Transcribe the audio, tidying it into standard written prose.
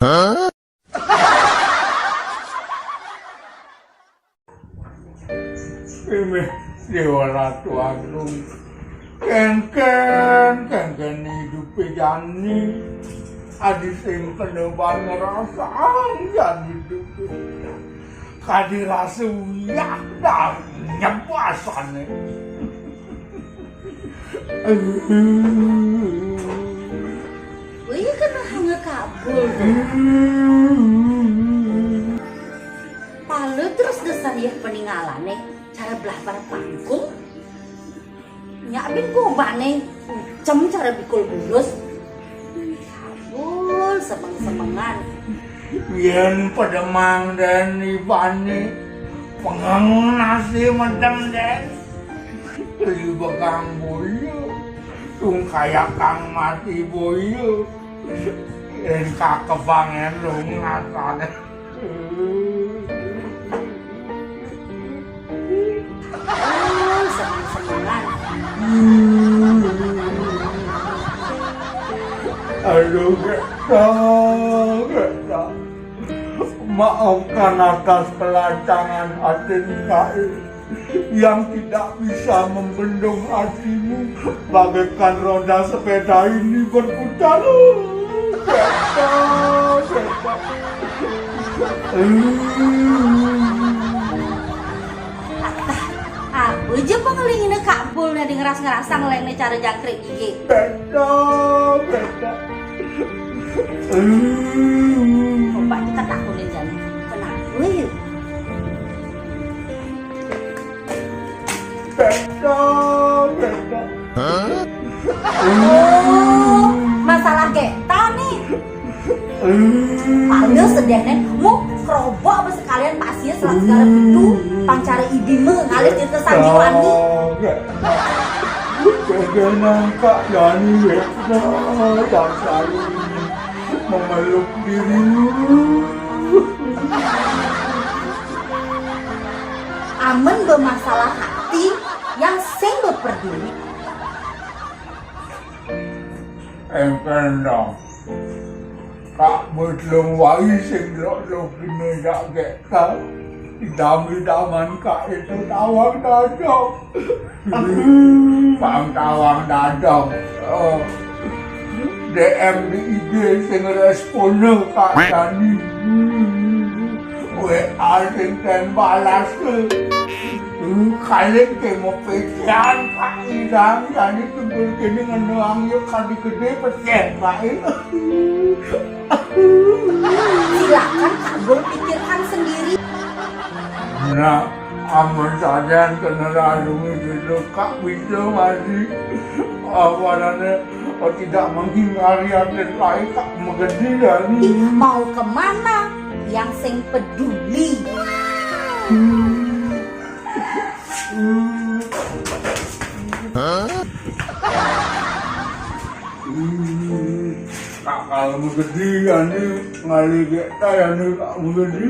Ini Dewa Ratu Agung. Kengken hidup jani. Adi sing peneban ngerasaan yang hidup. Kadi rasa uyak dan nyebasannya. Iya kan hanya kabul. Palu terus desan ya peninggalannya cara belah para panggung. Nyabin kubane cem cara bikul bulus. Kabul semeng-semengan. Yen pedemang dan ibani pengang nasi medem den. Liba kang boyo, tung kaya kang mati boyo. Yen kakebangen lungatane. Semeng-semengan. Aduh, Geta. Maafkan atas pelancangan hati Kai yang tidak bisa membendung hatimu bagaikan roda sepeda ini berputar. Geta. Aku aja pengelingin kabul nih ngeras-ngerasa ngelengnya cara jangkrik gigi. Geta. Bapak kita takutin jalan. Kenapa yuk? Geta. Oh, masalah Geta nih. Panggil sedihnya, mau kerobok apa sekalian pasien selat segala itu pancara idimu ngalir cerita sanjiwani. Jangan Kak Yani Geta dan selalu memeluk dirimu. Aman bermasalah hati yang sing beperduli. Engken dong. Kak belum wai sing lo kini dak Geta. Idam-idaman Kak itu tawang dadong. Pang tawang dadong. DM di IG sing responnya Kak Yani. WA sing ten balas kalian ke mau pecahan Kak Idam. Yani tunggu kini ngenuang yuk kali gede pecah Kak. Silakan kabul pikirkan sendiri. Nah, aman saja kena ralungi gitu Kak bisa masih awalnya tidak menghindari yang lain Kak menggede dari. Mau kemana? Yang sing peduli. Kak kalau menggede ya nih ngali Geta ya nih Kak menggede.